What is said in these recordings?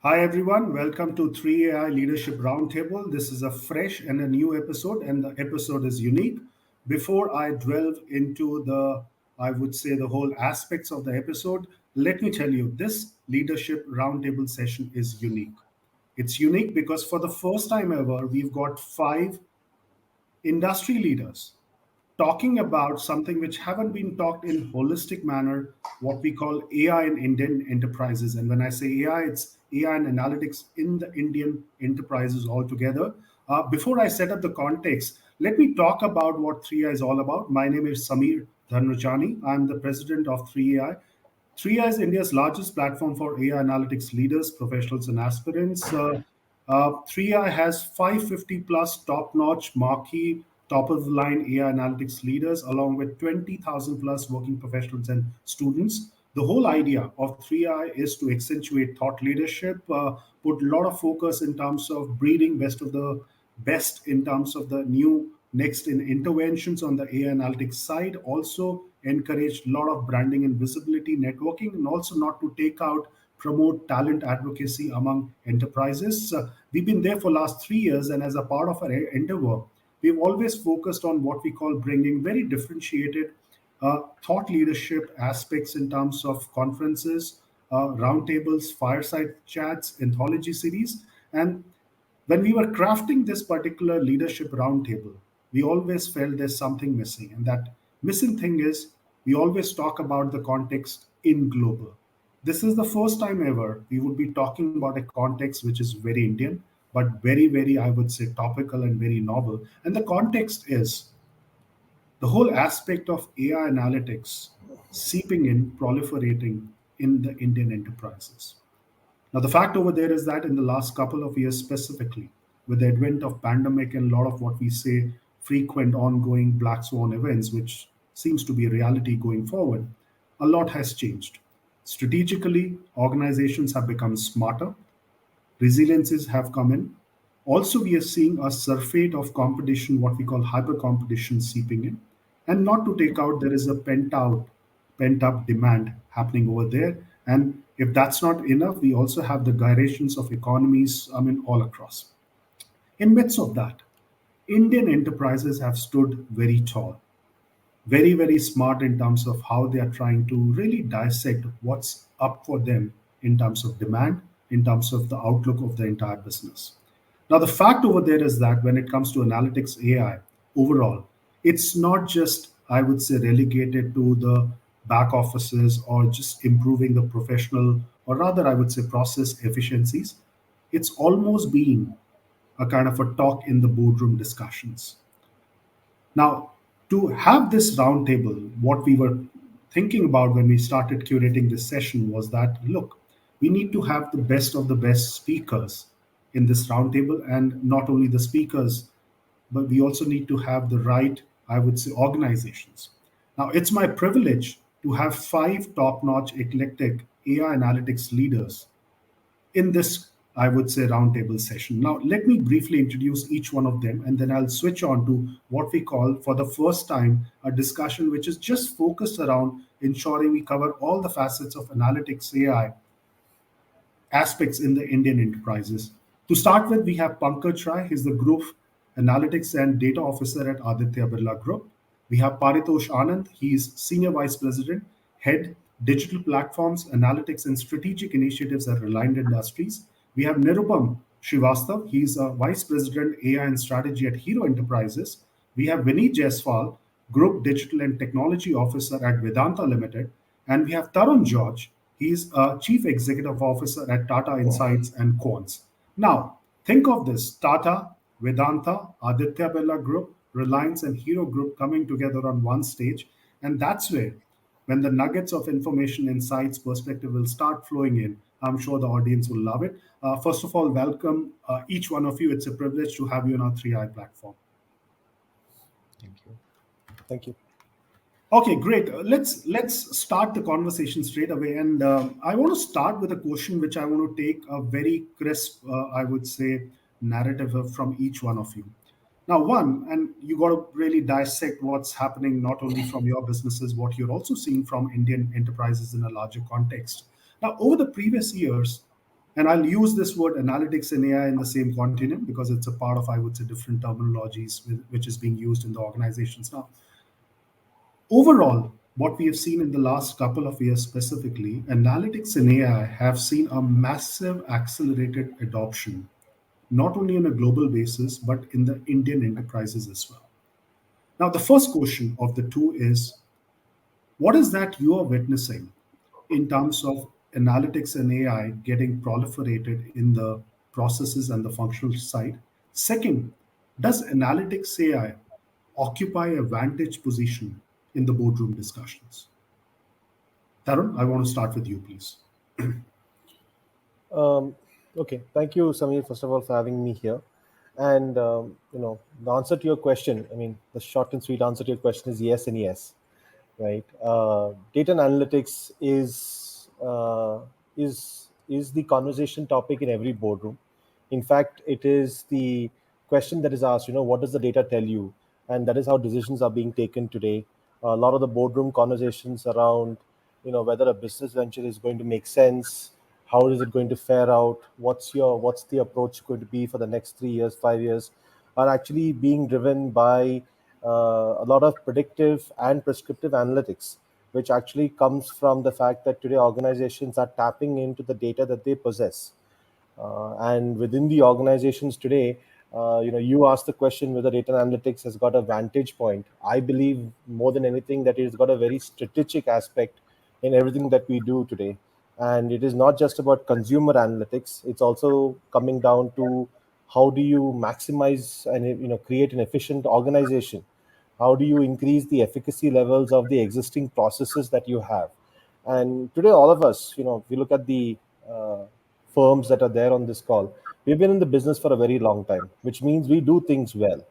Hi everyone, welcome to 3AI Leadership Roundtable. This is a fresh and a new episode, and the episode is unique. Before I delve into I would say, the whole aspects of the episode, let me tell you, this Leadership Roundtable session is unique. It's unique because for the first time ever, we've got five industry leaders talking about something which haven't been talked in holistic manner, what we call AI in Indian enterprises. And when I say AI, it's AI and analytics in the Indian enterprises altogether. Before I set up the context, let me talk about what 3AI is all about. My name is Samir Dhanrajani. I'm the president of 3AI. 3AI is India's largest platform for AI analytics leaders, professionals, and aspirants. 3AI has 550 plus top notch marquee top of the line AI analytics leaders, along with 20,000 plus working professionals and students. The whole idea of 3I is to accentuate thought leadership, put a lot of focus in terms of breeding best of the best in terms of the new next in interventions on the AI analytics side. Also, encourage a lot of branding and visibility, networking, and also not to take out promote talent advocacy among enterprises. We've been there for last 3 years, and as a part of our endeavor, we've always focused on what we call bringing very differentiated thought leadership aspects in terms of conferences, roundtables, fireside chats, anthology series. And when we were crafting this particular leadership roundtable, we always felt there's something missing. And that missing thing is we always talk about the context in global. This is the first time ever we would be talking about a context which is very Indian, but very, very, I would say, topical and very novel. And the context is the whole aspect of AI analytics seeping in, proliferating in the Indian enterprises. Now, the fact over there is that in the last couple of years specifically, with the advent of pandemic and a lot of what we say frequent ongoing black swan events, which seems to be a reality going forward, a lot has changed. Strategically, organizations have become smarter, resiliences have come in. Also, we are seeing a surfeit of competition, what we call hyper competition seeping in. And not to take out, there is a pent up demand happening over there. And if that's not enough, we also have the gyrations of economies, all across. In midst of that, Indian enterprises have stood very tall, very, very smart in terms of how they are trying to really dissect what's up for them in terms of demand, in terms of the outlook of the entire business. Now, the fact over there is that when it comes to analytics AI overall, it's not just, I would say, relegated to the back offices or just improving the professional, or rather, I would say, process efficiencies. It's almost been a kind of a talk in the boardroom discussions. Now, to have this roundtable, what we were thinking about when we started curating this session was that, look, we need to have the best of the best speakers in this roundtable, and not only the speakers, but we also need to have the right, I would say, organizations. Now, it's my privilege to have five top notch eclectic AI analytics leaders in this, I would say, roundtable session. Now, let me briefly introduce each one of them, and then I'll switch on to what we call, for the first time, a discussion which is just focused around ensuring we cover all the facets of analytics AI aspects in the Indian enterprises. To start with, we have Pankaj Rai. He's the Group Analytics and Data Officer at Aditya Birla Group. We have Paritosh Anand. He's Senior Vice President, Head, Digital Platforms, Analytics and Strategic Initiatives at Reliance Industries. We have Nirupam Srivastav. He's a Vice President, AI and Strategy at Hero Enterprises. We have Vineet Jaiswal, Group Digital and Technology Officer at Vedanta Limited. And we have Tarun George. He's a Chief Executive Officer at Tata Insights and Quants. Now, think of this: Tata, Vedanta, Aditya Birla Group, Reliance, and Hero Group coming together on one stage. And that's where, when the nuggets of information, insights, perspective will start flowing in, I'm sure the audience will love it. First of all, welcome each one of you. It's a privilege to have you on our 3i platform. Thank you. Thank you. Okay, great. Let's start the conversation straight away, and I want to start with a question which I want to take a very crisp, I would say, narrative from each one of you. Now, one, and you got to really dissect what's happening not only from your businesses, what you're also seeing from Indian enterprises in a larger context. Now, over the previous years, And I'll use this word analytics and AI in the same continuum because it's a part of, I would say, different terminologies which is being used in the organizations now. Overall, what we have seen in the last couple of years specifically, analytics and AI have seen a massive accelerated adoption, not only on a global basis, but in the Indian enterprises as well. Now, the first question of the two is, what is that you are witnessing in terms of analytics and AI getting proliferated in the processes and the functional side? Second, does analytics AI occupy a vantage position in the boardroom discussions? Tarun, I want to start with you, please. Um, okay, thank you, Samir, first of all, for having me here. And the answer to your question, I mean, the short and sweet answer to your question is yes and yes, right? Data and analytics is the conversation topic in every boardroom. In fact, it is the question that is asked. What does the data tell you? And that is how decisions are being taken today. A lot of the boardroom conversations around, whether a business venture is going to make sense, how is it going to fare out, what's the approach going to be for the next 3 years, 5 years, are actually being driven by a lot of predictive and prescriptive analytics, which actually comes from the fact that today organizations are tapping into the data that they possess. And within the organizations today, you asked the question whether data analytics has got a vantage point. I believe more than anything that it's got a very strategic aspect in everything that we do today. And it is not just about consumer analytics. It's also coming down to how do you maximize and create an efficient organization. How do you increase the efficacy levels of the existing processes that you have? And today, all of us, if you look at the firms that are there on this call, we've been in the business for a very long time, which means we do things well.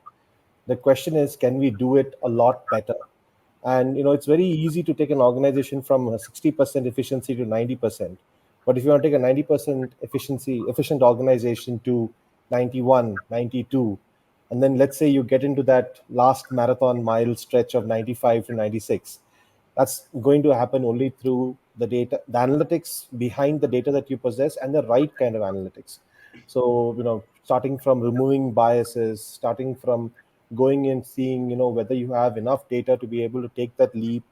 The question is, can we do it a lot better? And it's very easy to take an organization from a 60% efficiency to 90%. But if you want to take a 90% efficient organization to 91, 92, and then let's say you get into that last marathon mile stretch of 95 to 96, that's going to happen only through the data, the analytics behind the data that you possess, and the right kind of analytics. So starting from removing biases, starting from going and seeing whether you have enough data to be able to take that leap,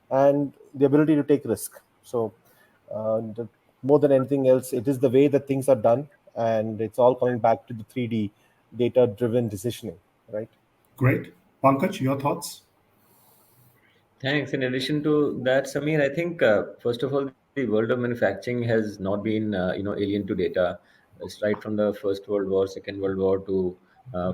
and the ability to take risk. So more than anything else, it is the way that things are done, and it's all coming back to the 3D data driven decisioning, right? Great. Pankaj, your thoughts? Thanks. In addition to that, Samir, I think first of all, the world of manufacturing has not been alien to data. It's right from the First World War, Second World War to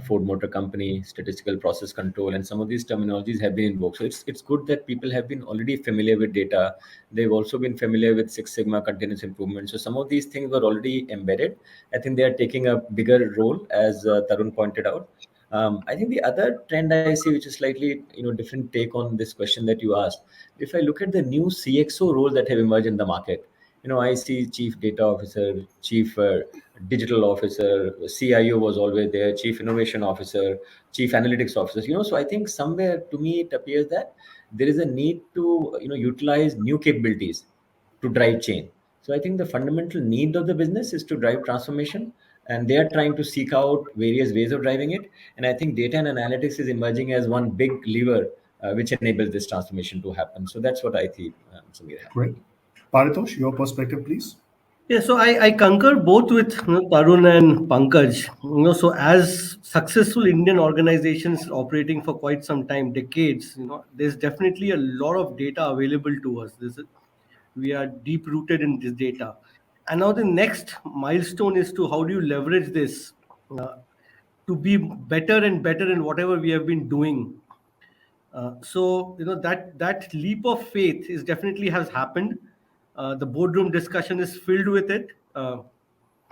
Ford Motor Company, statistical process control, and some of these terminologies have been invoked. So it's good that people have been already familiar with data. They've also been familiar with Six Sigma continuous improvement. So some of these things were already embedded. I think they are taking a bigger role, as Tarun pointed out. I think the other trend I see, which is slightly different take on this question that you asked, if I look at the new CXO roles that have emerged in the market, I see chief data officer, chief digital officer, CIO was always there, chief innovation officer, chief analytics officer. So I think somewhere to me it appears that there is a need to utilize new capabilities to drive change. So I think the fundamental need of the business is to drive transformation, and they are trying to seek out various ways of driving it. And I think data and analytics is emerging as one big lever which enables this transformation to happen. So that's what I think, Samir, Great. happening. Paritosh, your perspective, please. Yeah, so I concur both with Tarun and Pankaj. So as successful Indian organizations operating for quite some time, decades, there's definitely a lot of data available to us. We are deep rooted in this data, and now the next milestone is to how do you leverage this uh, to be better and better in whatever we have been doing. So that leap of faith is definitely has happened. The boardroom discussion is filled with it,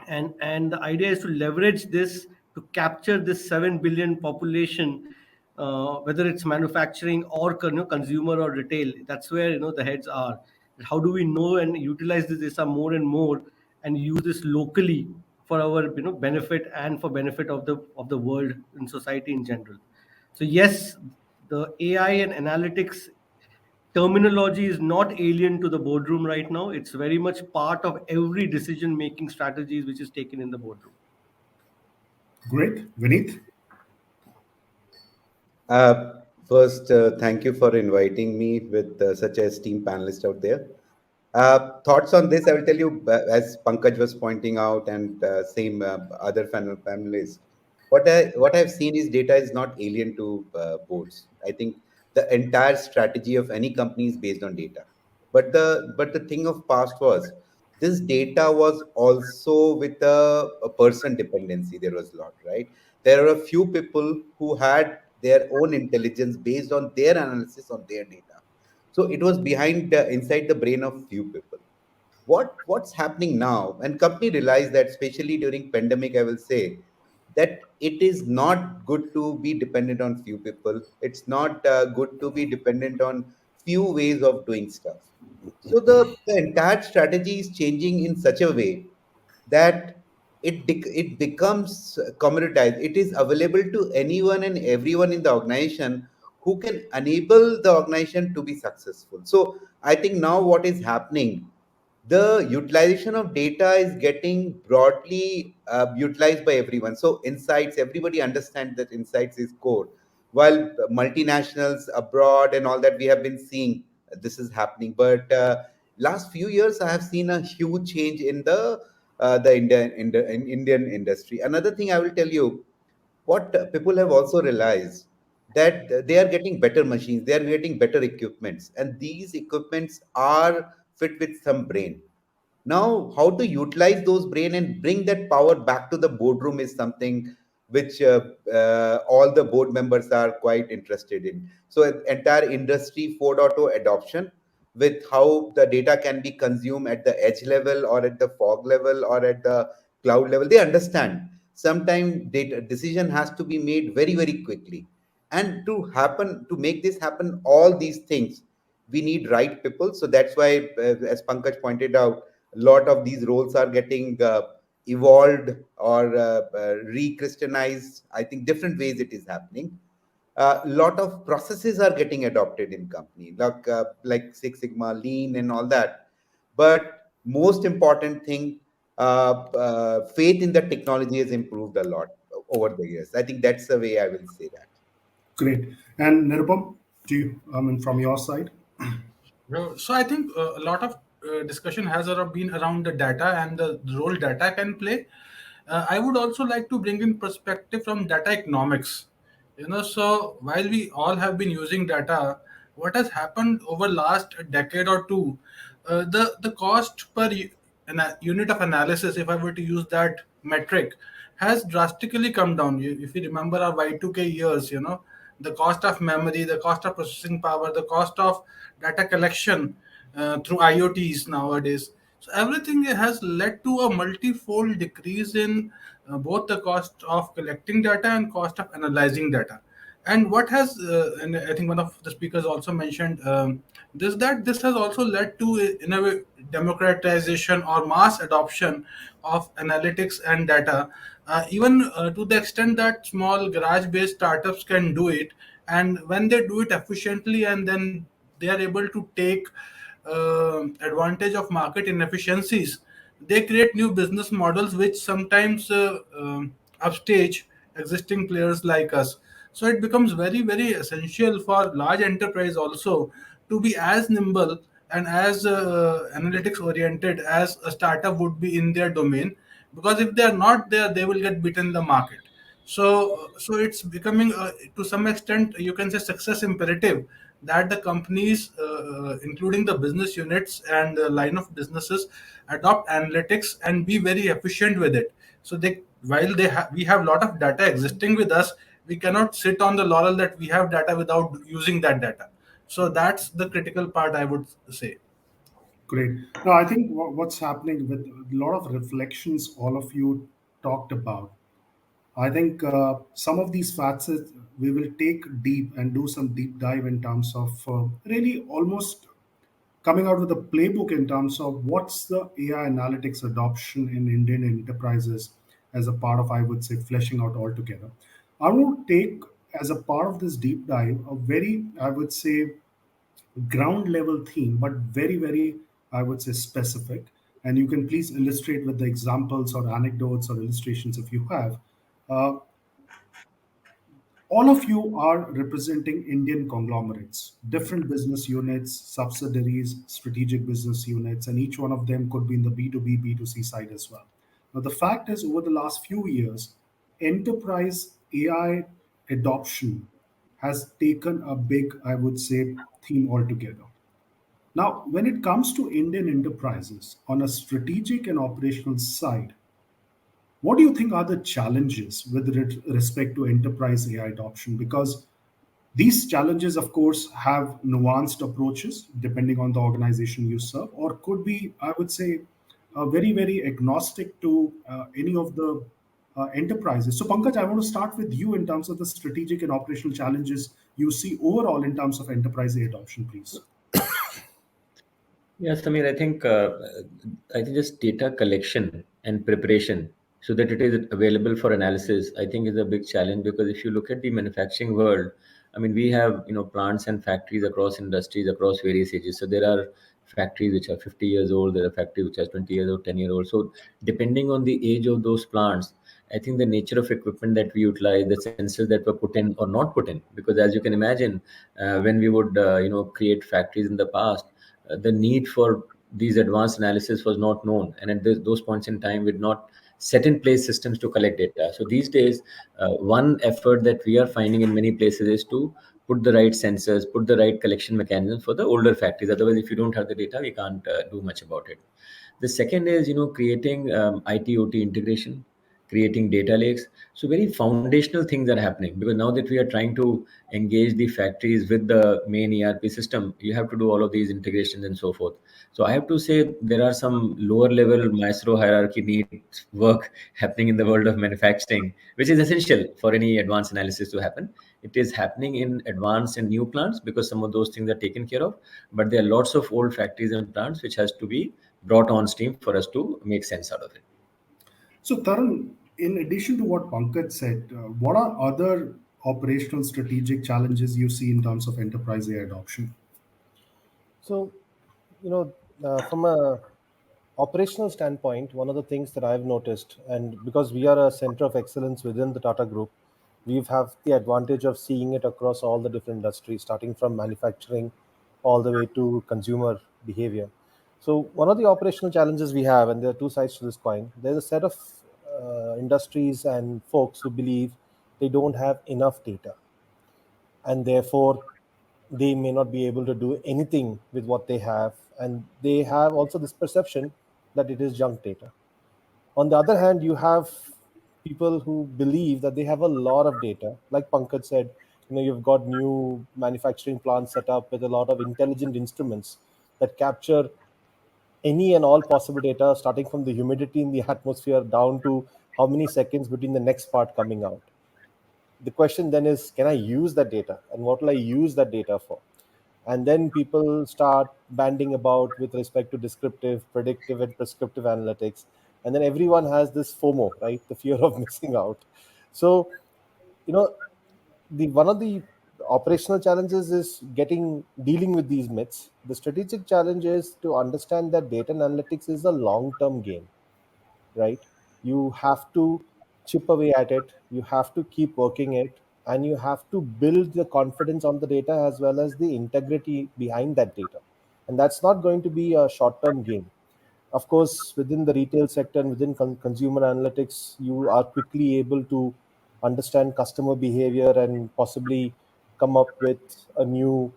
and the idea is to leverage this to capture this 7 billion population, whether it's manufacturing or consumer or retail. That's where the heads are. How do we know and utilize this data more and more and use this locally for our benefit and for benefit of the world and society in general? So yes, the AI and analytics terminology is not alien to the boardroom right now. It's very much part of every decision making strategies which is taken in the boardroom. Great. Vineet? First, thank you for inviting me with such a esteemed panelist out there. Thoughts on this, I will tell you, as Pankaj was pointing out, and same other panelists. What I've seen is data is not alien to boards. I think the entire strategy of any company is based on data. But the thing of past was this data was also with a person dependency. There was a lot, right? There are a few people who had their own intelligence based on their analysis on their data. So it was behind inside the brain of few people. What's happening now? And company realized that, especially during pandemic, I will say that it is not good to be dependent on few people. It's not good to be dependent on few ways of doing stuff. So the entire strategy is changing in such a way that it becomes commoditized. It is available to anyone and everyone in the organization who can enable the organization to be successful. So I think now what is happening, the utilization of data is getting broadly utilized by everyone. So insights, everybody understands that insights is core. While multinationals abroad and all that we have been seeing, this is happening. But last few years, I have seen a huge change in the Indian industry. Another thing I will tell you, what people have also realized that they are getting better machines, they are getting better equipments, and these equipments are fit with some brain. Now, how to utilize those brain and bring that power back to the boardroom is something which all the board members are quite interested in. So, entire industry 4.0 adoption with how the data can be consumed at the edge level or at the fog level or at the cloud level, they understand. Sometimes data decision has to be made very, very quickly. And to make this happen, all these things, we need right people. So that's why, as Pankaj pointed out, a lot of these roles are getting evolved or re-christianized. I think different ways it is happening. A lot of processes are getting adopted in company, like Six Sigma, Lean, and all that. But most important thing, faith in the technology has improved a lot over the years. I think that's the way I will say that. Great. And Nirupam, do you, I mean, from your side? So I think a lot of discussion has been around the data and the role data can play. I would also like to bring in perspective from data economics. So while we all have been using data, what has happened over last decade or two, the cost per unit of analysis, if I were to use that metric, has drastically come down. If you remember our Y2K years, the cost of memory, the cost of processing power, the cost of data collection through IoTs nowadays. So everything has led to a multifold decrease in both the cost of collecting data and cost of analyzing data. And what has, and I think one of the speakers also mentioned this has also led to, in a way, democratization or mass adoption of analytics and data, even to the extent that small garage-based startups can do it, and when they do it efficiently, and then they are able to take advantage of market inefficiencies, they create new business models which sometimes upstage existing players like us. So it becomes very, very essential for large enterprise also to be as nimble and as analytics oriented as a startup would be in their domain, because if they are not there, they will get beaten in the market. So it's becoming, to some extent, you can say, success imperative that the companies, including the business units and the line of businesses, adopt analytics and be very efficient with it. So while we have a lot of data existing with us, we cannot sit on the laurel that we have data without using that data. So that's the critical part, I would say. Great. Now, I think what's happening with a lot of reflections all of you talked about, I think some of these facets we will take deep and do some deep dive in terms of really almost coming out with a playbook in terms of what's the AI analytics adoption in Indian enterprises as a part of, I would say, fleshing out altogether. I want to take as a part of this deep dive a very, I would say, ground level theme, but very, very, I would say, specific. And you can please illustrate with the examples or anecdotes or illustrations if you have. Uh, all of you are representing Indian conglomerates, different business units, subsidiaries, strategic business units, and each one of them could be in the B2B, B2C side as well. Now, the fact is, over the last few years, enterprise AI adoption has taken a big, I would say, theme altogether. Now, when it comes to Indian enterprises on a strategic and operational side, what do you think are the challenges with respect to enterprise AI adoption? Because these challenges, of course, have nuanced approaches depending on the organization you serve, or could be, I would say, very, very agnostic to any of the enterprises. So, Pankaj, I want to start with you in terms of the strategic and operational challenges you see overall in terms of enterprise AI adoption, please. Yes, Samir, I think just data collection and preparation so that it is available for analysis, I think is a big challenge, because if you look at the manufacturing world, I mean, we have, plants and factories across industries, across various ages. So there are factories which are 50 years old, there are factories which are 20 years old, 10-year old. So depending on the age of those plants, I think the nature of equipment that we utilize, the sensors that were put in or not put in, because as you can imagine, when we would, create factories in the past, the need for these advanced analysis was not known, and at those points in time we did not set in place systems to collect data. So these days, one effort that we are finding in many places is to put the right sensors, put the right collection mechanisms for the older factories. Otherwise, if you don't have the data, we can't do much about it. The second is, creating IT/OT integration, creating data lakes. So very foundational things are happening, because now that we are trying to engage the factories with the main ERP system, you have to do all of these integrations and so forth. So I have to say there are some lower level maestro hierarchy needs work happening in the world of manufacturing, which is essential for any advanced analysis to happen. It is happening in advanced and new plants because some of those things are taken care of, but there are lots of old factories and plants which has to be brought on stream for us to make sense out of it. So, Tarun, in addition to what Pankaj said, what are other operational strategic challenges you see in terms of enterprise AI adoption? So, you know, from a operational standpoint, one of the things that I've noticed, and because we are a center of excellence within the Tata Group, we have the advantage of seeing it across all the different industries, starting from manufacturing all the way to consumer behavior. So, one of the operational challenges we have, and there are two sides to this coin, there's a set of industries and folks who believe they don't have enough data, and therefore they may not be able to do anything with what they have, and they have also this perception that it is junk data. On the other hand, you have people who believe that they have a lot of data. Like Pankaj said, you've got new manufacturing plants set up with a lot of intelligent instruments that capture any and all possible data, starting from the humidity in the atmosphere down to how many seconds between the next part coming out. The question then is, can I use that data, and what will I use that data for? And then people start banding about with respect to descriptive, predictive, and prescriptive analytics. And then everyone has this FOMO, right? The fear of missing out. So, you know, the one of the operational challenges is dealing with these myths. The strategic challenge is to understand that data and analytics is a long-term game, right? You have to chip away at it, you have to keep working it, and you have to build the confidence on the data as well as the integrity behind that data. And that's not going to be a short term game. Of course, within the retail sector and within consumer analytics, you are quickly able to understand customer behavior and possibly come up with a new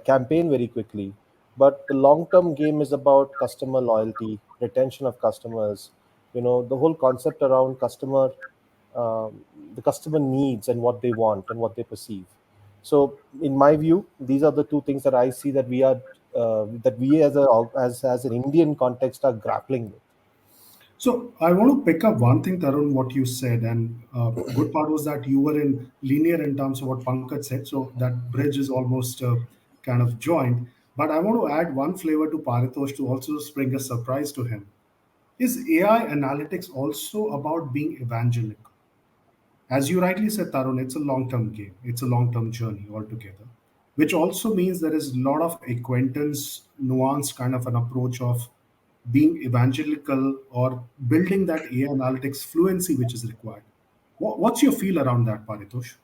campaign very quickly. But the long term game is about customer loyalty, retention of customers, the whole concept around um, the customer needs and what they want and what they perceive. So, in my view, these are the two things that I see that we as an Indian context are grappling with. So I want to pick up one thing, Tarun, what you said, and good part was that you were in linear in terms of what Pankaj said, so that bridge is almost kind of joined. But I want to add one flavor to Paritosh to also bring a surprise to him. Is AI analytics also about being evangelical? As you rightly said, Tarun, it's a long-term game. It's a long-term journey altogether. which also means there is a lot of acquaintance, nuanced kind of an approach of being evangelical or building that AI analytics fluency which is required. What's your feel around that, Paritosh?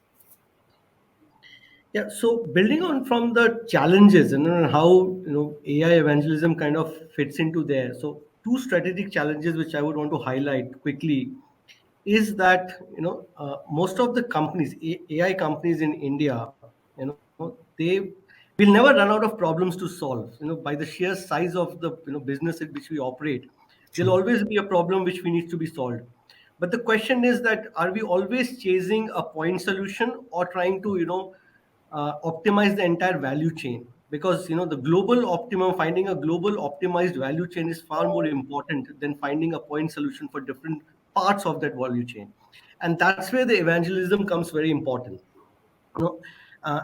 Yeah, so building on from the challenges and how AI evangelism kind of fits into there. So two strategic challenges which I would want to highlight quickly is that most of the companies, AI companies in India, they will never run out of problems to solve. By the sheer size of the business in which we operate, there'll True. always be a problem which we need to be solved. But the question is that are we always chasing a point solution or trying to optimize the entire value chain? Because the global optimum, finding a global optimized value chain is far more important than finding a point solution for different parts of that value chain. And that's where the evangelism comes very important. you know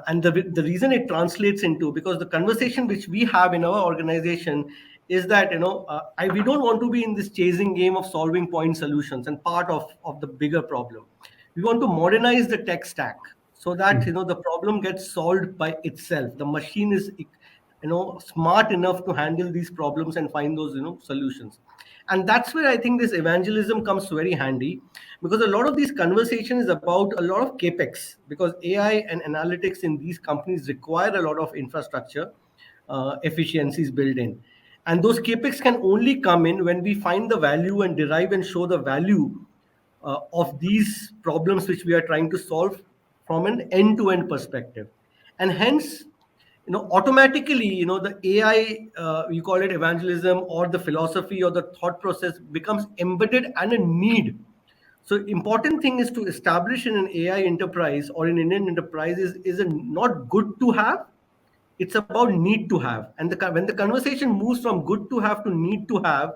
and the reason it translates into, because the conversation which we have in our organization is that we don't want to be in this chasing game of solving point solutions and part of the bigger problem. We want to modernize the tech stack so that the problem gets solved by itself. The machine is smart enough to handle these problems and find those solutions. And that's where I think this evangelism comes very handy, because a lot of these conversations is about a lot of capex, because AI and analytics in these companies require a lot of infrastructure efficiencies built in. And those capex can only come in when we find the value and derive and show the value of these problems which we are trying to solve from an end-to-end perspective. And hence, automatically, the AI, you call it evangelism, or the philosophy or the thought process becomes embedded and a need. So important thing is to establish in an AI enterprise or in Indian enterprise is a not good to have, it's about need to have. And when the conversation moves from good to have to need to have,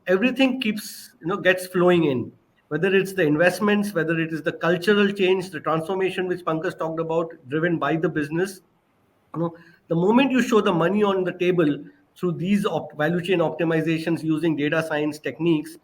everything keeps gets flowing in, whether it's the investments, whether it is the cultural change, the transformation which Pankaj talked about, driven by the business. The moment you show the money on the table through these value chain optimizations using data science techniques,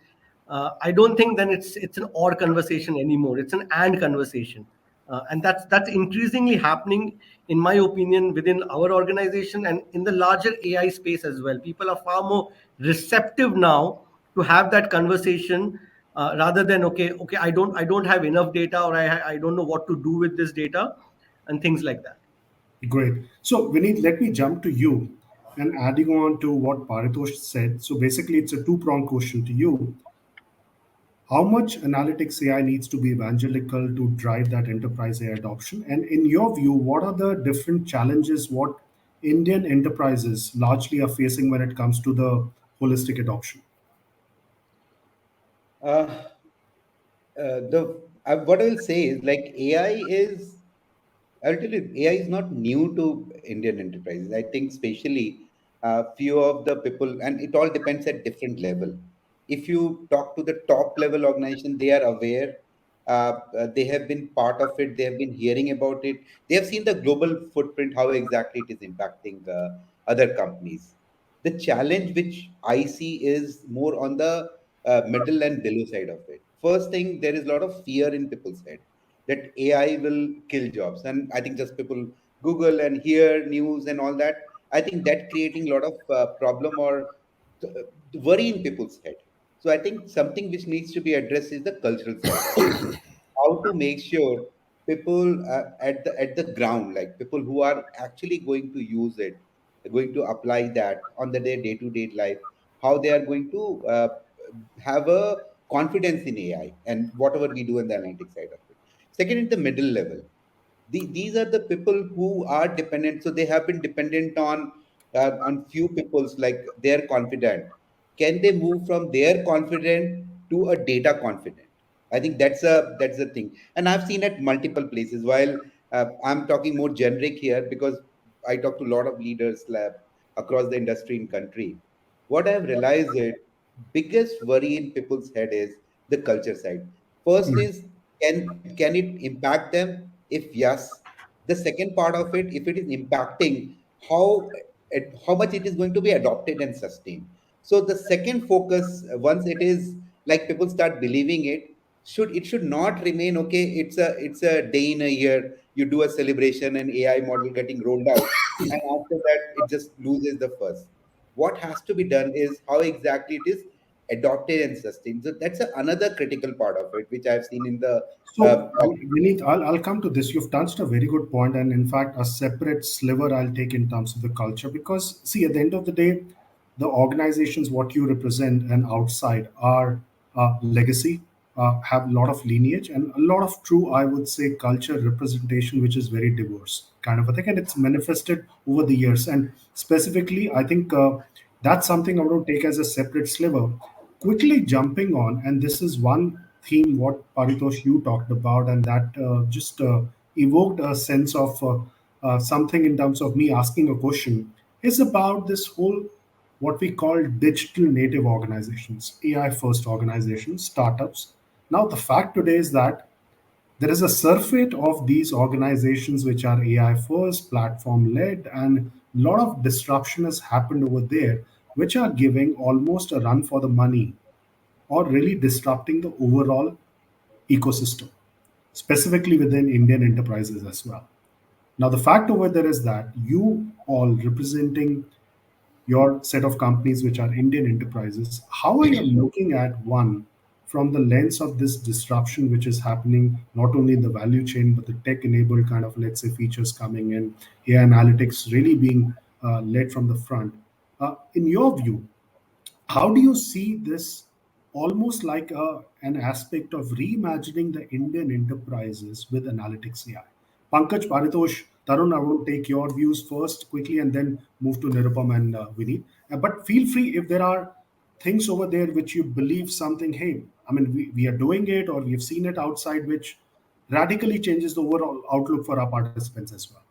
I don't think then it's an or conversation anymore, it's an and conversation. And that's increasingly happening, in my opinion, within our organization and in the larger AI space as well. People are far more receptive now to have that conversation, rather than okay, I don't have enough data, or I don't know what to do with this data, and things like that. Great. So, Vineet, let me jump to you and adding on to what Paritosh said. So, basically, it's a two-pronged question to you. How much analytics AI needs to be evangelical to drive that enterprise AI adoption? And in your view, what are the different challenges what Indian enterprises largely are facing when it comes to the holistic adoption? Uh, what I will say is like AI is I'll tell you, AI is not new to Indian enterprises. I think, especially few of the people, and it all depends at different level. If you talk to the top level organization, they are aware. They have been part of it. They have been hearing about it. They have seen the global footprint, how exactly it is impacting other companies. The challenge which I see is more on the middle and below side of it. First thing, there is a lot of fear in people's head that AI will kill jobs. And I think just people Google and hear news and all that. I think that creating a lot of problem or uh, worry in people's head. So I think something which needs to be addressed is the cultural side of it. How to make sure people at the ground, like people who are actually going to use it, going to apply that on the day-to-day life, how they are going to have a confidence in AI and whatever we do in the analytics side of it. Second, in the middle level, these are the people who are dependent. So they have been dependent on few people's, like they're confident. Can they move from their confident to a data confident? I think that's a thing, and I've seen at multiple places. While I'm talking more generic here because I talk to a lot of leaders across the industry in country. What I've realized is biggest worry in people's head is the culture side. First is, can it impact them? If yes, the second part of it, if it is impacting, how much it is going to be adopted and sustained. So the second focus, once it is like people start believing it should not remain okay. It's a day in a year. you do a celebration and AI model getting rolled out, and after that it just loses the first. What has to be done is how exactly it is adopted and sustained. So that's another critical part of it, which I've seen in the So, Vineet, I'll come to this. You've touched a very good point, and in fact, a separate sliver I'll take in terms of the culture. Because, see, at the end of the day, the organizations what you represent and outside are legacy, have a lot of lineage, and a lot of true, I would say, culture representation, which is very diverse kind of a thing, and it's manifested over the years. And specifically, I think that's something I want to take as a separate sliver. Quickly jumping on, and this is one theme what Paritosh you talked about, and that just evoked a sense of something in terms of me asking a question, is about this whole what we call digital native organizations, AI first organizations, startups. Now, the fact today is that there is a surfeit of these organizations which are AI first, platform led, and a lot of disruption has happened over there, which are giving almost a run for the money or really disrupting the overall ecosystem, specifically within Indian enterprises as well. Now, the fact over there is that you all representing your set of companies which are Indian enterprises, how are you looking at one from the lens of this disruption which is happening not only in the value chain but the tech enabled kind of, let's say, features coming in, AI analytics really being led from the front? In your view, how do you see this almost like an aspect of reimagining the Indian enterprises with analytics AI? Pankaj, Paritosh, Tarun, I will take your views first quickly and then move to Nirupam and Vineet. But feel free if there are things over there which you believe something, hey, I mean, we are doing it or we've seen it outside, which radically changes the overall outlook for our participants as well.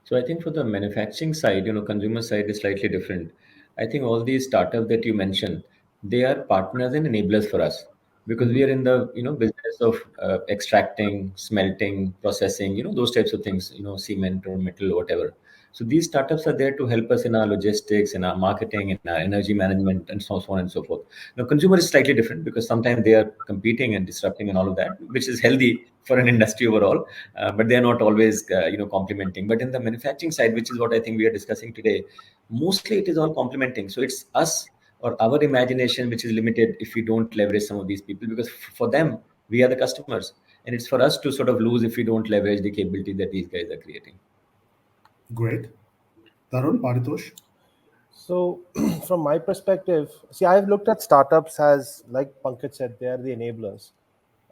So I think for the manufacturing side, consumer side is slightly different. I think all these startups that you mentioned, they are partners and enablers for us because we Mhm. are in the business of extracting, smelting, processing, those types of things, cement or metal or whatever. So these startups are there to help us in our logistics, in our marketing, in our energy management, and so on and so forth. Now, consumer is slightly different because sometimes they are competing and disrupting and all of that, which is healthy for an industry overall, but they are not always, complementing. But in the manufacturing side, which is what I think we are discussing today, mostly it is all complementing. So it's us or our imagination which is limited if we don't leverage some of these people because for them we are the customers, and it's for us to sort of lose if we don't leverage the capability that these guys are creating. Great. Tarun, Paritosh? So, from my perspective, see, I've looked at startups as, like Pankaj said, they are the enablers.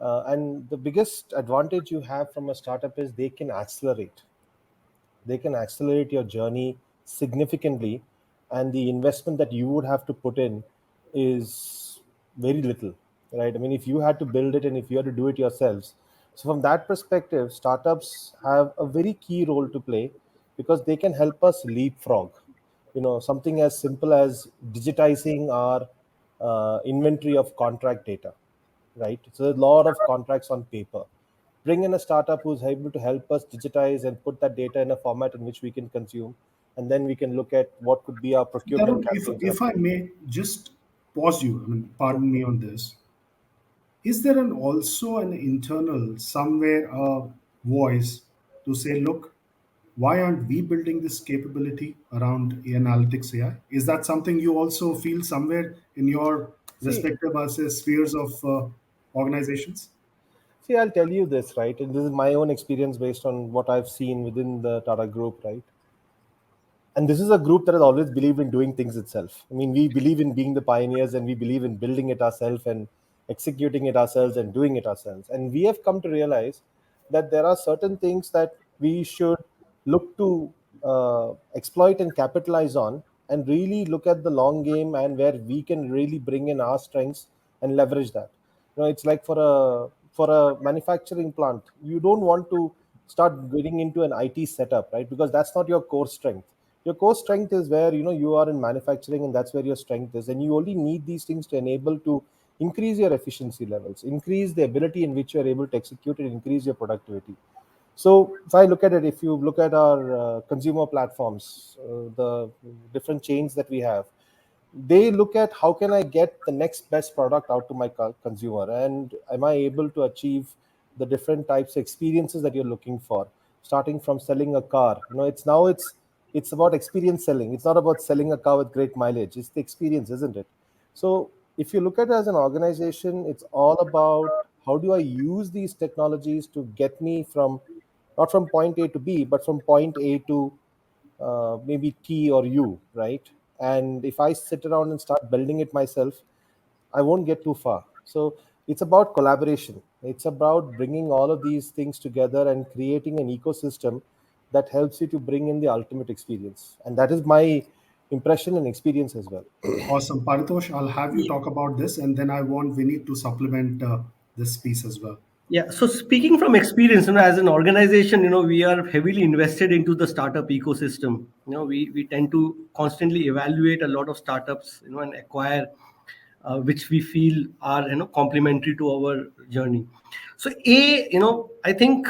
And the biggest advantage you have from a startup is they can accelerate. They can accelerate your journey significantly, and the investment that you would have to put in is very little, right? I mean, if you had to build it and if you had to do it yourselves. So, from that perspective, startups have a very key role to play because they can help us leapfrog. Something as simple as digitizing our inventory of contract data, right? So there's a lot of contracts on paper. Bring in a startup who's able to help us digitize and put that data in a format in which we can consume, and then we can look at what could be our procurement Tarun, campaigns. if I may just pause you, I mean, pardon me on this. Is there also an internal somewhere a voice to say, look, why aren't we building this capability around analytics AI? Is that something you also feel somewhere in your See, respective spheres of organizations? see, I'll tell you this, right? And this is my own experience based on what I've seen within the Tata Group, right? And this is a group that has always believed in doing things itself. I mean, we believe in being the pioneers and we believe in building it ourselves and executing it ourselves and doing it ourselves. And we have come to realize that there are certain things that we should look to exploit and capitalize on, and really look at the long game and where we can really bring in our strengths and leverage that. It's like for a manufacturing plant, you don't want to start getting into an IT setup, right? Because that's not your core strength. Your core strength is where you are in manufacturing, and that's where your strength is, and you only need these things to enable to increase your efficiency levels, increase the ability in which you are able to execute and increase your productivity. So if I look at it, if you look at our consumer platforms, the different chains that we have, they look at how can I get the next best product out to my consumer, and am I able to achieve the different types of experiences that you're looking for, starting from selling a car. It's about experience selling. It's not about selling a car with great mileage. It's the experience, isn't it? So if you look at it as an organization, it's all about how do I use these technologies to get me from, not from point A to B, but from point A to maybe T or U, right? And if I sit around and start building it myself, I won't get too far. So it's about collaboration. It's about bringing all of these things together and creating an ecosystem that helps you to bring in the ultimate experience. And that is my impression and experience as well. Awesome. Paritosh, I'll have you talk about this, and then I want Vineet to supplement this piece as well. Yeah. So speaking from experience, as an organization, we are heavily invested into the startup ecosystem. We tend to constantly evaluate a lot of startups, and acquire which we feel are complementary to our journey. So I think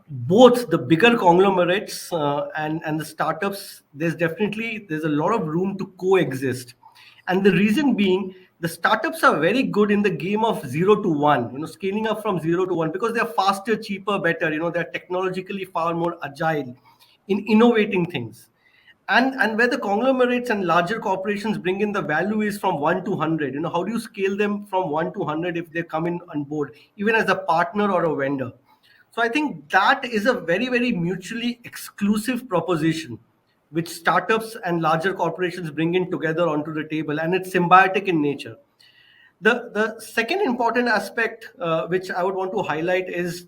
both the bigger conglomerates and the startups, there's a lot of room to coexist, and the reason being, the startups are very good in the game of 0 to 1, scaling up from 0 to 1, because they're faster, cheaper, better. They're technologically far more agile in innovating things. And where the conglomerates and larger corporations bring in the value is from 1 to 100. How do you scale them from 1 to 100 if they come in on board, even as a partner or a vendor? So I think that is a very, very mutually exclusive proposition, which startups and larger corporations bring in together onto the table, and it's symbiotic in nature. The second important aspect, which I would want to highlight, is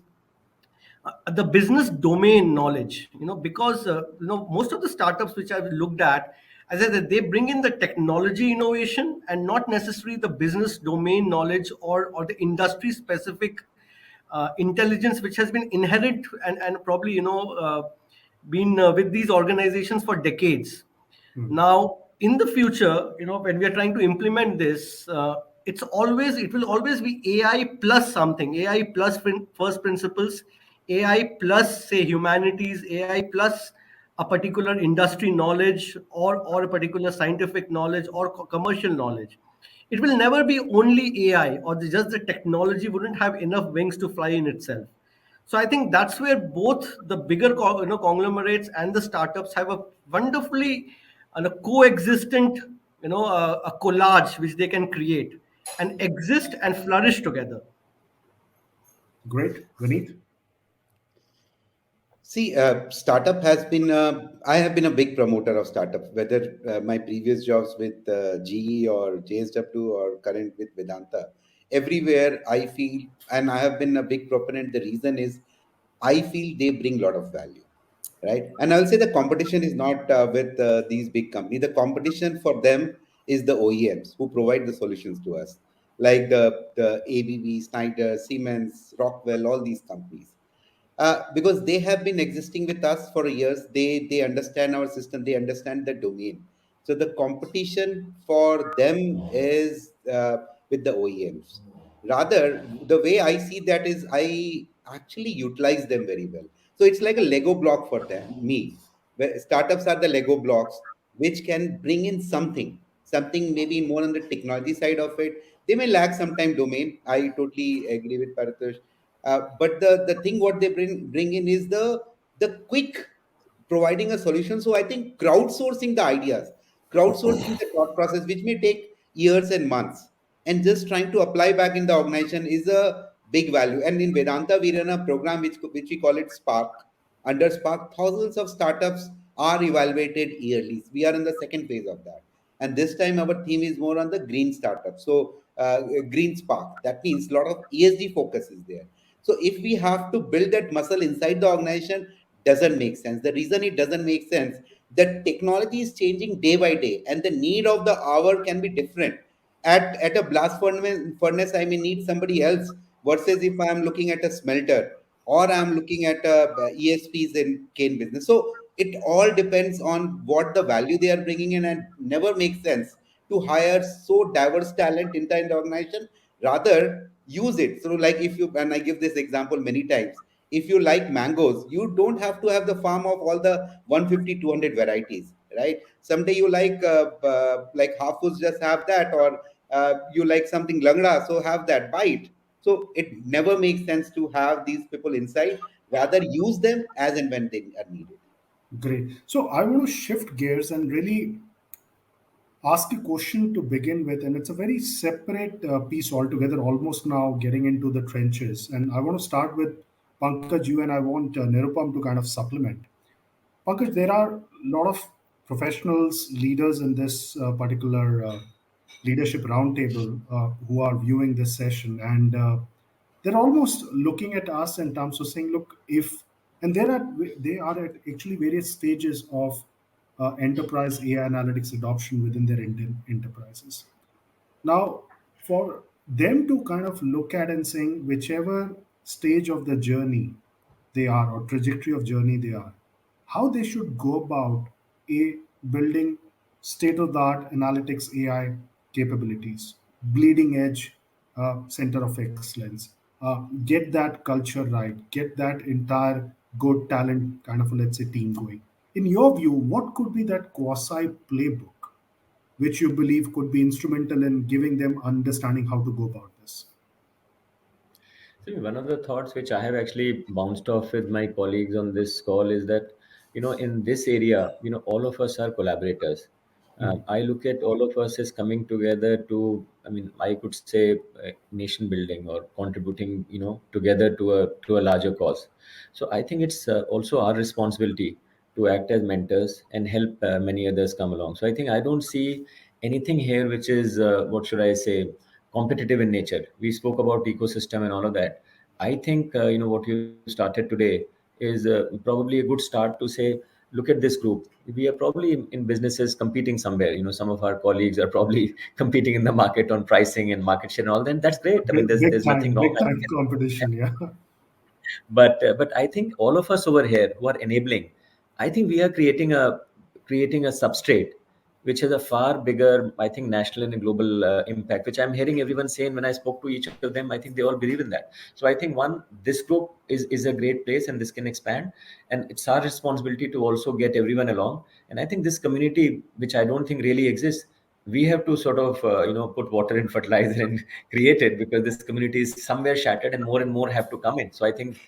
the business domain knowledge. Because most of the startups which I've looked at, as I said, they bring in the technology innovation and not necessarily the business domain knowledge, or the industry specific intelligence, which has been inherent and probably been with these organizations for decades. Now, in the future, when we are trying to implement this, it will always be AI plus something, AI plus first principles, AI plus, say, humanities, AI plus a particular industry knowledge, or a particular scientific knowledge, or commercial knowledge. It will never be only AI, or just the technology wouldn't have enough wings to fly in itself. So I think that's where both the bigger conglomerates and the startups have a wonderfully coexistent, a collage which they can create and exist and flourish together. Great. Vineet? See, startup has been, I have been a big promoter of startup, whether my previous jobs with GE or JSW or current with Vedanta. Everywhere I feel, and I have been a big proponent, the reason is I feel they bring a lot of value, right? And I'll say the competition is not with these big companies. The competition for them is the OEMs who provide the solutions to us, like the ABB, Schneider, Siemens, Rockwell, all these companies, because they have been existing with us for years. They understand our system. They understand the domain. So the competition for them is with the OEMs. Rather, the way I see that is I actually utilize them very well. So it's like a Lego block for them, me. Where startups are the Lego blocks, which can bring in something maybe more on the technology side of it. They may lack sometime domain. I totally agree with Paritosh, but the thing what they bring in is the quick providing a solution. So I think crowdsourcing the ideas, crowdsourcing the thought process, which may take years and months, and just trying to apply back in the organization is a big value. And in Vedanta, we run a program which we call it Spark. Under Spark, thousands of startups are evaluated yearly. We are in the second phase of that. And this time our theme is more on the green startup. So green spark. That means a lot of ESG focus is there. So if we have to build that muscle inside the organization, doesn't make sense. The reason it doesn't make sense, that technology is changing day by day, and the need of the hour can be different. At a blast furnace, I may need somebody else versus if I am looking at a smelter or I'm looking at ESPs in cane business. So it all depends on what the value they are bringing in, and never makes sense to hire so diverse talent inside the organization. Rather, use it. So, like if you, and I give this example many times, if you like mangoes, you don't have to have the farm of all the 150, 200 varieties, right? Someday you like Hafuz, just have that, or you like something Langda, so have that, buy it. So it never makes sense to have these people inside, rather use them as and when they are needed. Great. So I want to shift gears and really ask a question to begin with, and it's a very separate piece altogether, almost now getting into the trenches. And I want to start with Pankaj, you, and I want Nirupam to kind of supplement. Pankaj, there are a lot of professionals, leaders in this particular leadership roundtable who are viewing this session, and they're almost looking at us in terms of saying, "Look, if..." and they are at actually various stages of enterprise AI analytics adoption within their Indian enterprises. Now, for them to kind of look at and saying whichever stage of the journey they are or trajectory of journey they are, how they should go about a building state of the art analytics AI capabilities, bleeding edge center of excellence, get that culture right, get that entire good talent kind of, let's say, team going. In your view, what could be that quasi playbook which you believe could be instrumental in giving them understanding how to go about this? See, one of the thoughts which I have actually bounced off with my colleagues on this call is that, in this area, all of us are collaborators. I look at all of us as coming together to, I mean, I could say nation building or contributing, together to a larger cause. So I think it's also our responsibility to act as mentors and help many others come along. So I think I don't see anything here which is, what should I say, competitive in nature. We spoke about ecosystem and all of that. I think what you started today is probably a good start to say, look at this group. We are probably in businesses competing somewhere. Some of our colleagues are probably competing in the market on pricing and market share and all. Then that's great. I mean, there's nothing wrong. Big time competition, yeah. But I think all of us over here who are enabling, I think we are creating a substrate which has a far bigger, I think, national and global impact, which I'm hearing everyone saying. When I spoke to each of them, I think they all believe in that. So I think, one, this group is a great place and this can expand, and it's our responsibility to also get everyone along. And I think this community, which I don't think really exists, we have to sort of put water and fertilizer and create it, because this community is somewhere shattered and more have to come in. So I think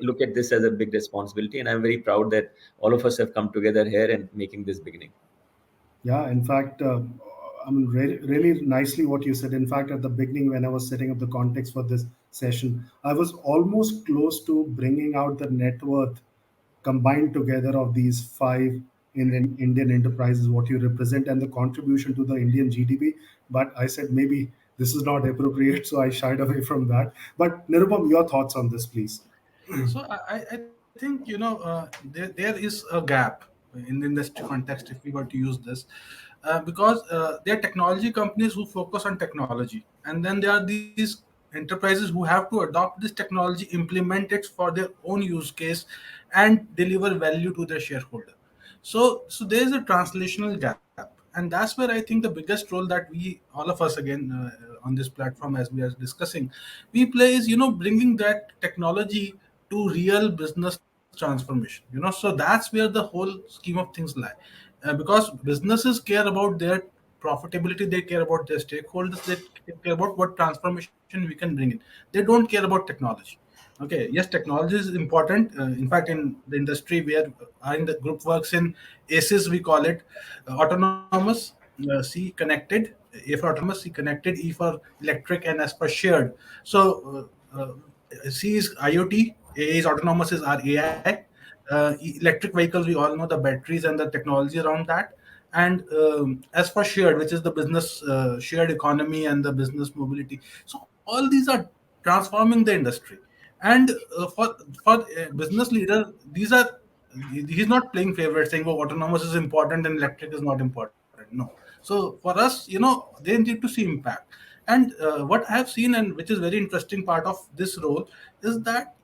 look at this as a big responsibility, and I'm very proud that all of us have come together here and making this beginning. Yeah, in fact, I mean, really nicely what you said. In fact, at the beginning, when I was setting up the context for this session, I was almost close to bringing out the net worth combined together of these five Indian enterprises, what you represent, and the contribution to the Indian GDP. But I said maybe this is not appropriate, so I shied away from that. But Nirupam, your thoughts on this, please. So I think there is a gap in the industry context if we were to use this, because there are technology companies who focus on technology, and then there are these enterprises who have to adopt this technology, implement it for their own use case, and deliver value to their shareholder. So there is a translational gap, and that's where I think the biggest role that we, all of us, again, on this platform, as we are discussing, we play is bringing that technology to real business transformation. So that's where the whole scheme of things lie, because businesses care about their profitability, they care about their stakeholders, they care about what transformation we can bring in. They don't care about technology. Okay, yes, technology is important. In fact, in the industry where I in the group works in, ACES, we call it autonomous, C connected, A for autonomous, C connected, E for electric, and S for shared. So C is IoT, A is autonomous, is our AI. Electric vehicles, we all know the batteries and the technology around that. And as for shared, which is the business shared economy and the business mobility. So all these are transforming the industry. And for business leader, these are, he's not playing favorites saying, oh, autonomous is important and electric is not important. No. So for us, they need to see impact. And what I have seen, and which is very interesting part of this role, is that